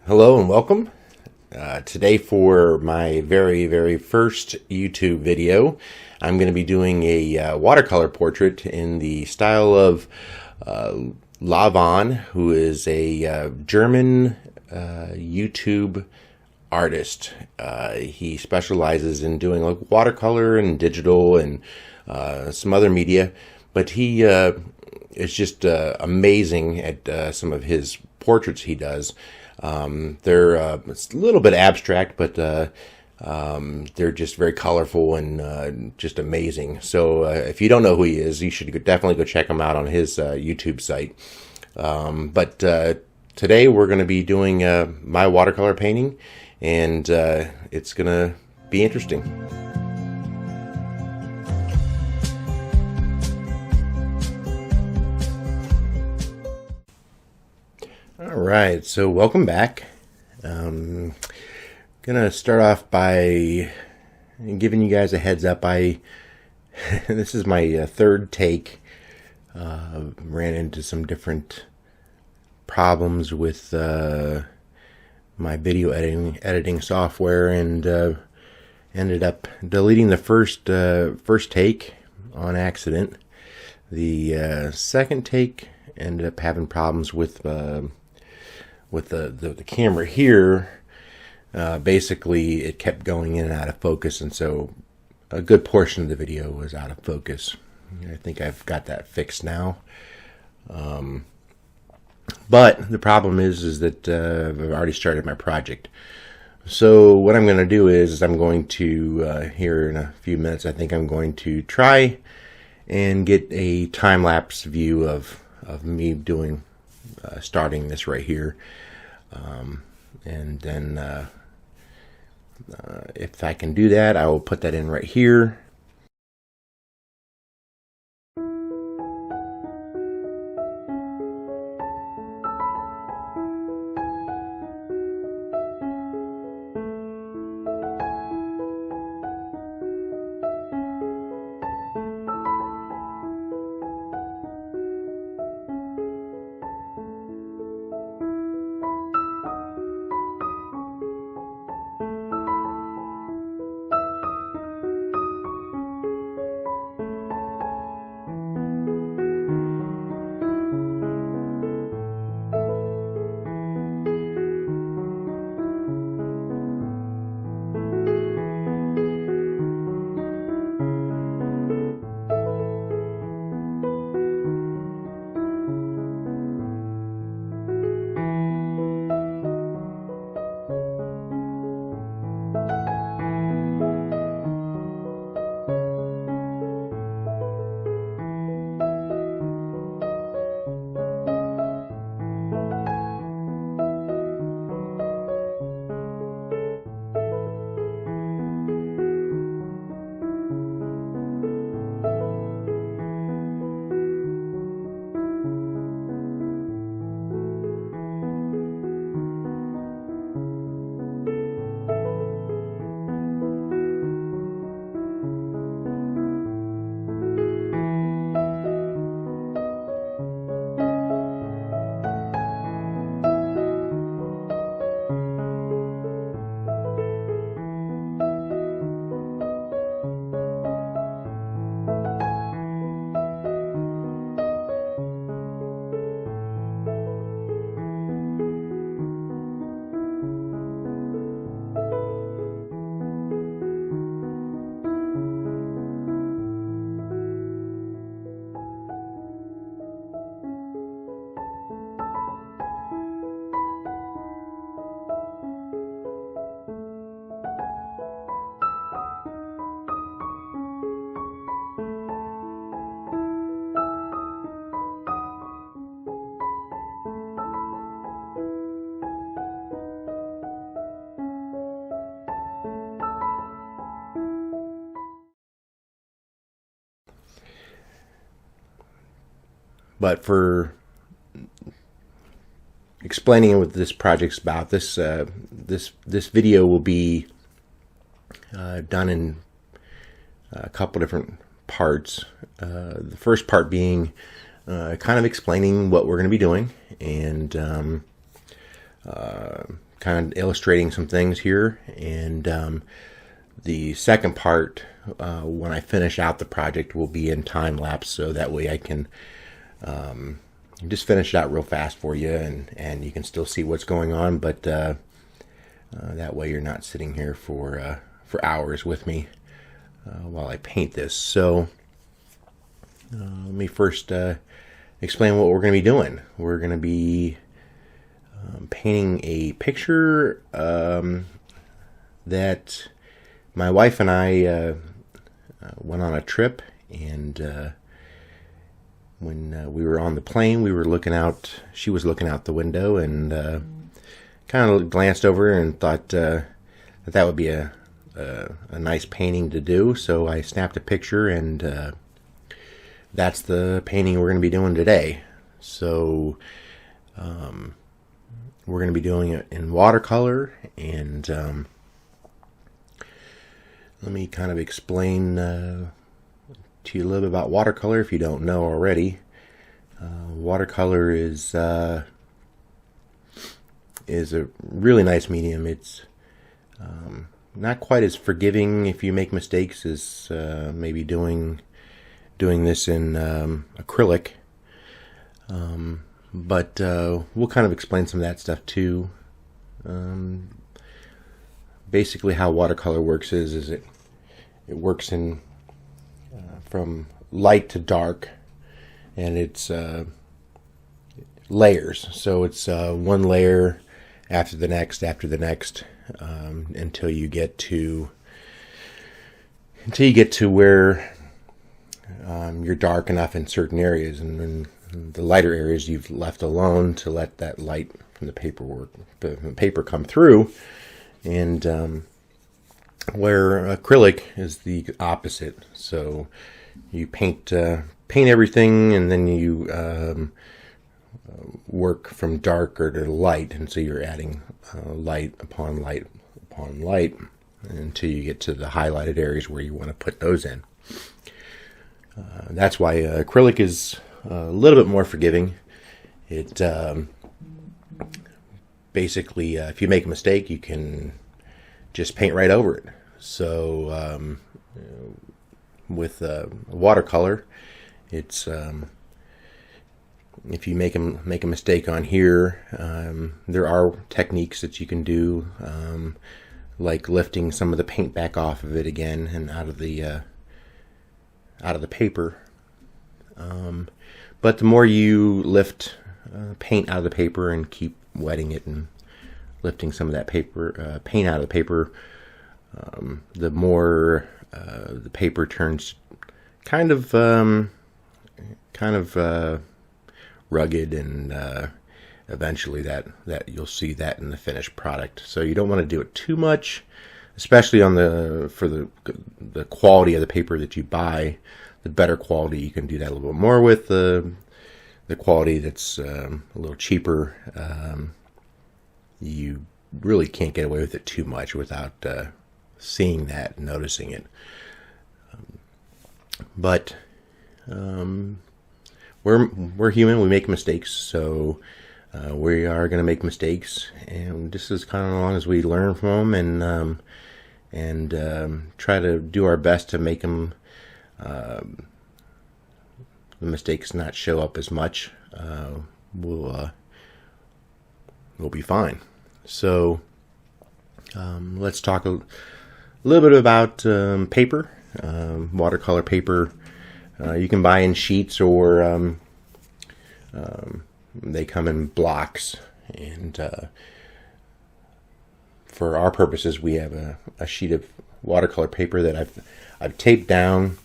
Hello and welcome. Today for my very first YouTube video, I'm going to be doing a watercolor portrait in the style of Laovaan, who is a German YouTube artist. He specializes in doing like watercolor and digital and some other media, but he is just amazing at some of his portraits he does. It's a little bit abstract, but they're just very colorful and just amazing. So if you don't know who he is, you should definitely go check him out on his YouTube site. But today we're going to be doing my watercolor painting, and it's going to be interesting. Alright, so welcome back. Gonna start off by giving you guys a heads up. This is my third take. Ran into some different problems with my video editing software, and ended up deleting the first take on accident. The second take ended up having problems with the camera here. Basically it kept going in and out of focus, and so a good portion of the video was out of focus. I think I've got that fixed now. But the problem is that I've already started my project. So what I'm going to do is I'm going to, here in a few minutes, I think I'm going to try and get a time-lapse view of me doing starting this right here, and then if I can do that, I will put that in right here. But for explaining what this project's about, this video will be done in a couple different parts. The first part being kind of explaining what we're going to be doing, and kind of illustrating some things here, and the second part, when I finish out the project, will be in time lapse, so that way I can just finish it out real fast for you, and you can still see what's going on, but that way you're not sitting here for hours with me while I paint this. So let me first explain what we're going to be doing. We're going to be painting a picture that my wife and I went on a trip, and when we were on the plane, we were looking out. She was looking out the window, and kind of glanced over and thought that would be a nice painting to do. So I snapped a picture, and that's the painting we're going to be doing today. So we're going to be doing it in watercolor, and let me kind of explain to you a little bit about watercolor if you don't know already. Watercolor is a really nice medium. It's not quite as forgiving if you make mistakes as maybe doing this in acrylic, but we'll kind of explain some of that stuff too. Basically, how watercolor works is it works in from light to dark, and it's layers. So it's one layer after the next until you get to where you're dark enough in certain areas, and then the lighter areas you've left alone to let that light from the paper come through. And where acrylic is the opposite. So you paint everything, and then you work from darker to light, and so you're adding light upon light upon light until you get to the highlighted areas where you want to put those in. That's why acrylic is a little bit more forgiving. It basically, if you make a mistake, you can just paint right over it. So with watercolor, it's if you make a mistake on here, there are techniques that you can do, like lifting some of the paint back off of it again and out of the paper. But the more you lift paint out of the paper and keep wetting it and lifting some of that paint out of the paper, the more the paper turns kind of rugged, and eventually that you'll see that in the finished product. So you don't want to do it too much, especially for the quality of the paper that you buy. The better quality, you can do that a little bit more with. The quality that's a little cheaper, you really can't get away with it too much without seeing that, noticing it. But we're human. We make mistakes, so we are going to make mistakes, and just as kind of long as we learn from them and try to do our best to make them, the mistakes not show up as much, we'll be fine. So let's talk a little bit about paper. Watercolor paper you can buy in sheets, or they come in blocks, and for our purposes we have a sheet of watercolor paper that I've taped down,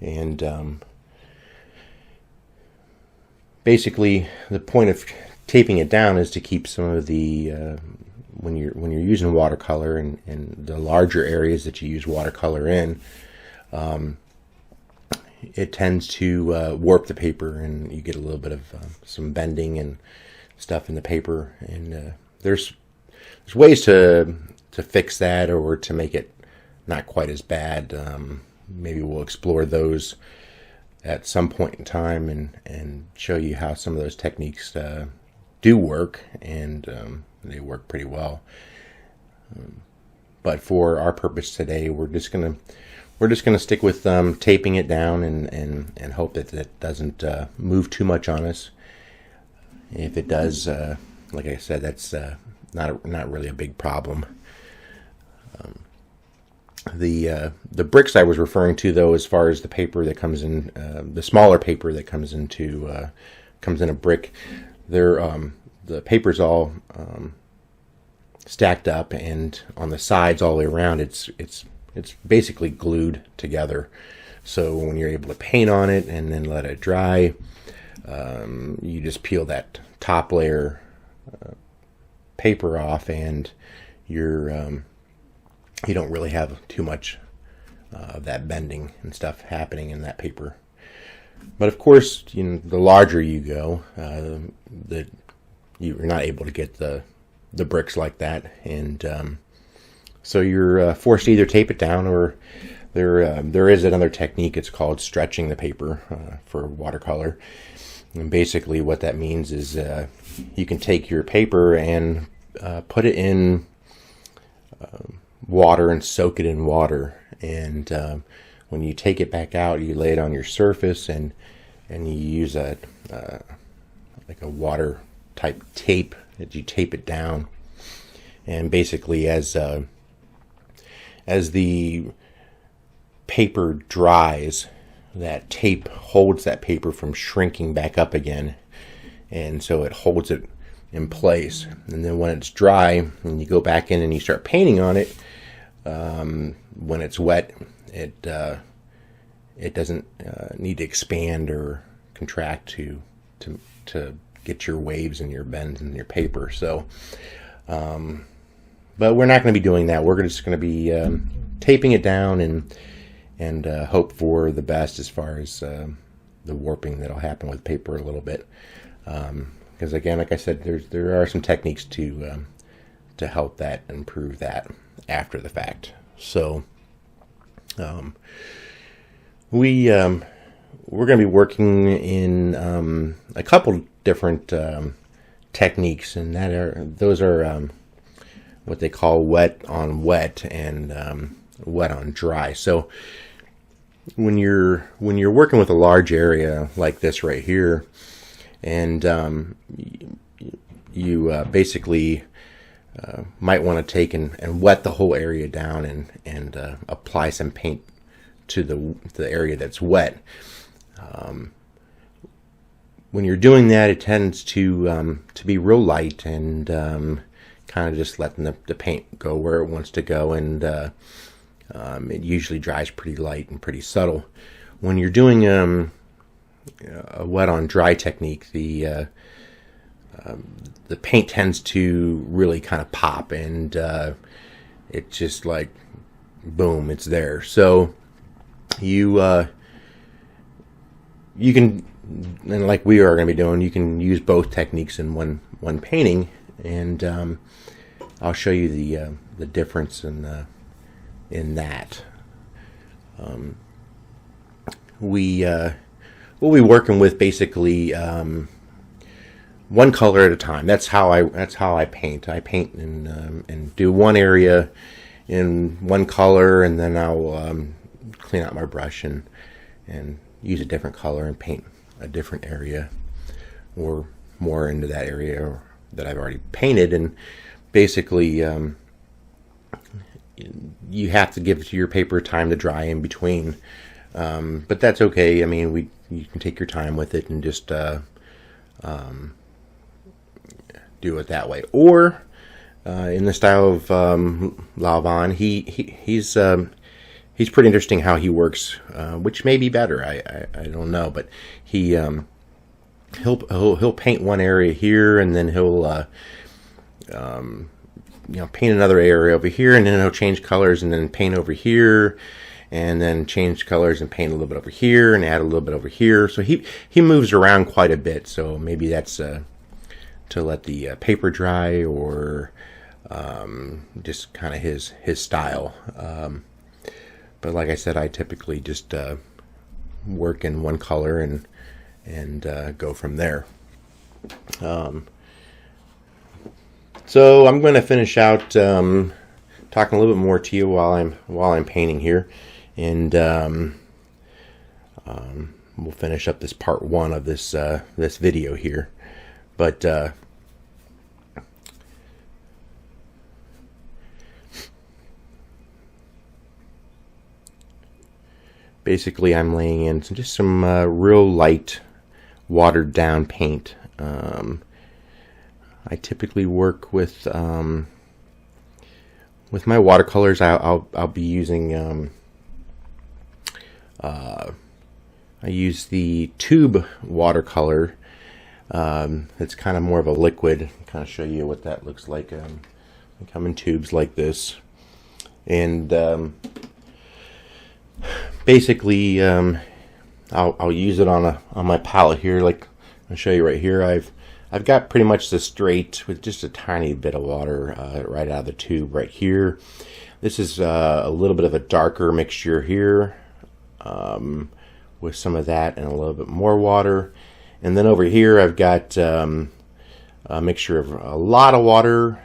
and basically the point of taping it down is to keep some of the when you're using watercolor and the larger areas that you use watercolor in, it tends to warp the paper, and you get a little bit of some bending and stuff in the paper. And there's ways to fix that, or to make it not quite as bad. Maybe we'll explore those at some point in time, and show you how some of those techniques do work, and they work pretty well. But for our purpose today, we're just gonna stick with taping it down and hope that it doesn't move too much on us. If it does, like I said, that's not really a big problem. The bricks I was referring to, though, as far as the paper that comes in, the smaller paper that comes in a brick, the paper's all stacked up, and on the sides all the way around, it's basically glued together. So when you're able to paint on it and then let it dry, you just peel that top layer paper off, and you don't really have too much of that bending and stuff happening in that paper. But of course, the larger you go, you're not able to get the bricks like that, and so you're forced to either tape it down, or there is another technique. It's called stretching the paper for watercolor. And basically what that means is you can take your paper and put it in water and soak it in water, and when you take it back out, you lay it on your surface, and you use like a water type tape that you tape it down. And basically as the paper dries, that tape holds that paper from shrinking back up again, and so it holds it in place. And then when it's dry and you go back in and you start painting on it, when it's wet, it doesn't need to expand or contract to get your waves and your bends in your paper. So but we're not going to be doing that. We're just going to be taping it down and hope for the best as far as the warping that'll happen with paper a little bit. Because again, like I said, there are some techniques to help that, improve that after the fact. So we're going to be working in a couple different techniques, and those are what they call wet on wet and wet on dry. So when you're working with a large area like this right here, and you basically might want to take and wet the whole area down and apply some paint to the area that's wet. When you're doing that, it tends to be real light and kind of just letting the paint go where it wants to go, and it usually dries pretty light and pretty subtle. When you're doing a wet on dry technique, the paint tends to really kind of pop, and it's just like boom, it's there. So you can, and like we are going to be doing, you can use both techniques in one painting, and I'll show you the difference in that. We'll be working with basically one color at a time. That's how I paint. I paint and do one area in one color, and then I'll clean out my brush and use a different color and paint a different area or more into that area that I've already painted. And basically you have to give your paper time to dry in between, but that's okay. I mean, you can take your time with it and just do it that way, or in the style of Laovaan. He's pretty interesting how he works, which may be better. I don't know, but he'll paint one area here, and then he'll paint another area over here, and then he'll change colors and then paint over here, and then change colors and paint a little bit over here and add a little bit over here. So he moves around quite a bit. So maybe that's to let the paper dry, or just kind of his style. But like I said, I typically just work in one color and go from there. So I'm going to finish out talking a little bit more to you while I'm painting here, and we'll finish up this part one of this this video here. But basically, I'm laying in just some real light, watered down paint. I typically work with my watercolors. I'll be using I use the tube watercolor. It's kind of more of a liquid. I'll kind of show you what that looks like. They come in tubes like this, and basically I'll use it on my palette here. Like I'll show you right here. I've got pretty much the straight with just a tiny bit of water right out of the tube right here. This is a little bit of a darker mixture here with some of that and a little bit more water. And then over here I've got a mixture of a lot of water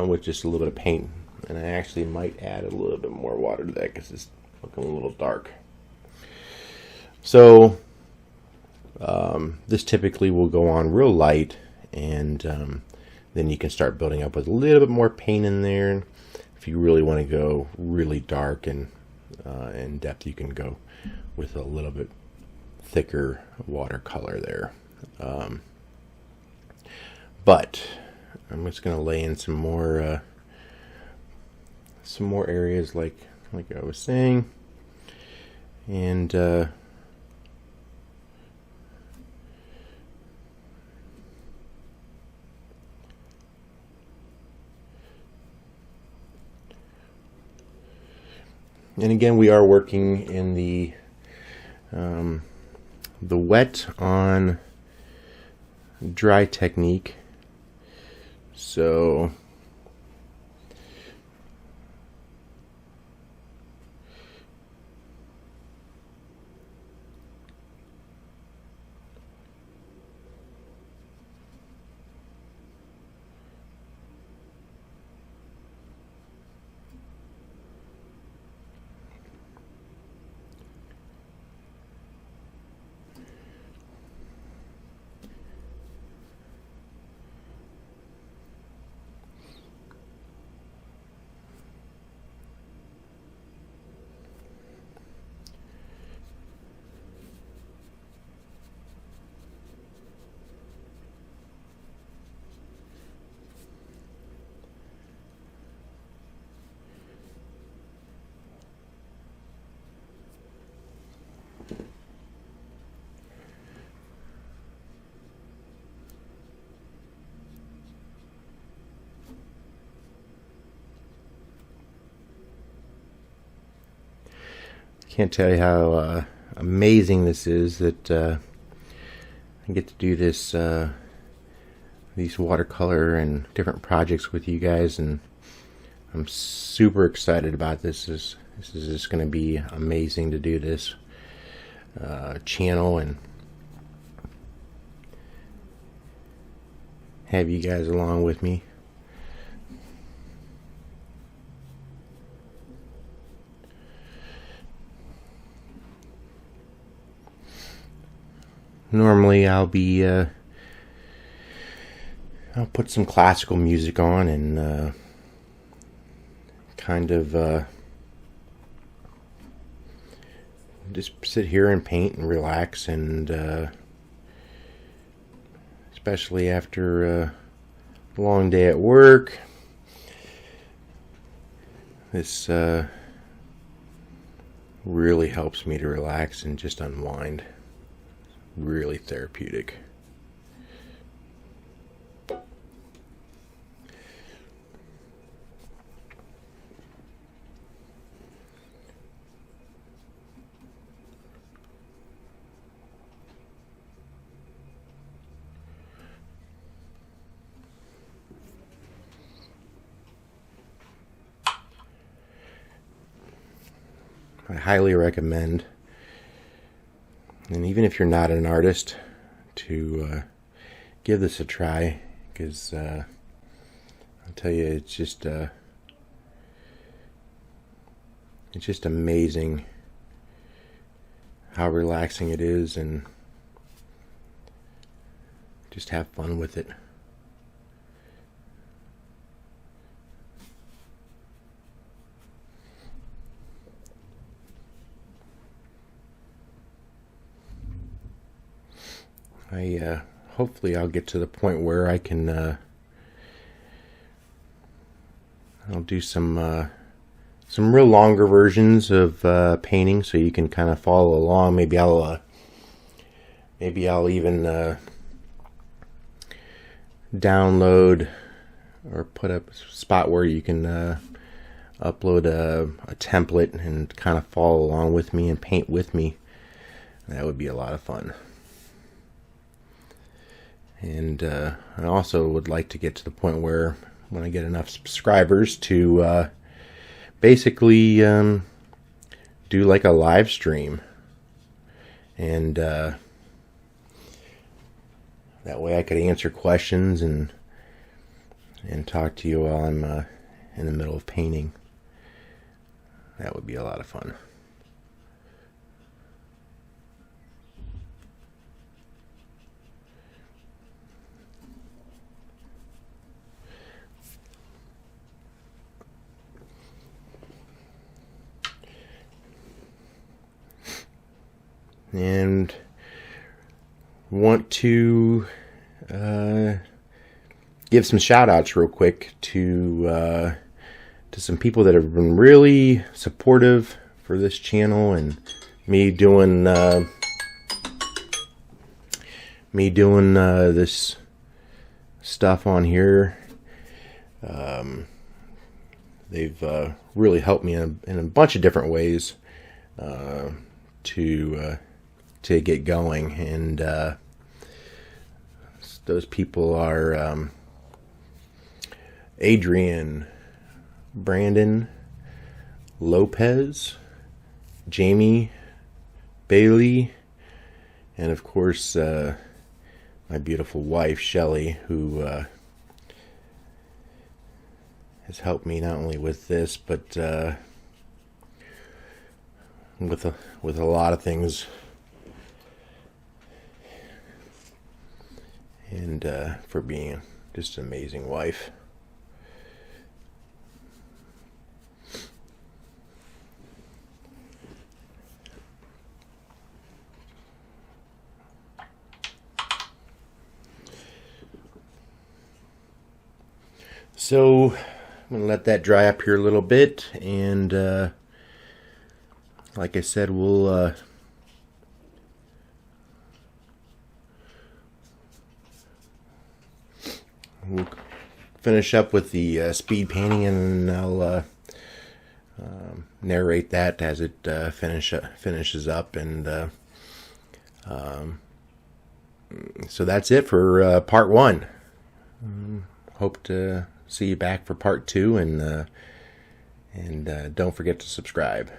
with just a little bit of paint. And I actually might add a little bit more water to that because it's looking a little dark. So this typically will go on real light, and then you can start building up with a little bit more paint in there. If you really want to go really dark and in depth, you can go with a little bit thicker watercolor there. But I'm just going to lay in some more areas like I was saying, and again, we are working in the wet on dry technique. So can't tell you how amazing this is that I get to do this these watercolor and different projects with you guys, and I'm super excited about this. This is just going to be amazing to do this channel and have you guys along with me. Normally I'll put some classical music on and kind of just sit here and paint and relax, and especially after a long day at work, this really helps me to relax and just unwind. Really therapeutic. I highly recommend, and even if you're not an artist, to give this a try, because tell you, it's just amazing how relaxing it is, and just have fun with it. Hopefully I'll get to the point where I can I'll do some real longer versions of painting, so you can kind of follow along. Maybe I'll even download or put up a spot where you can upload a template and kind of follow along with me and paint with me. That would be a lot of fun. And I also would like to get to the point where, when I get enough subscribers, to basically do like a live stream, and that way I could answer questions and talk to you while I'm in the middle of painting. That would be a lot of fun. And want to give some shout outs real quick to some people that have been really supportive for this channel and me doing this stuff on here. They've really helped me in a bunch of different ways to get going, and those people are Adrian, Brandon, Lopez, Jamie, Bailey, and of course my beautiful wife Shelly, who has helped me not only with this, but with a lot of things, and for being just an amazing wife. So I'm going to let that dry up here a little bit, and like I said, we'll finish up with the speed painting, and I'll narrate that as it finishes up. And so that's it for part one. Hope to see you back for part two, and don't forget to subscribe.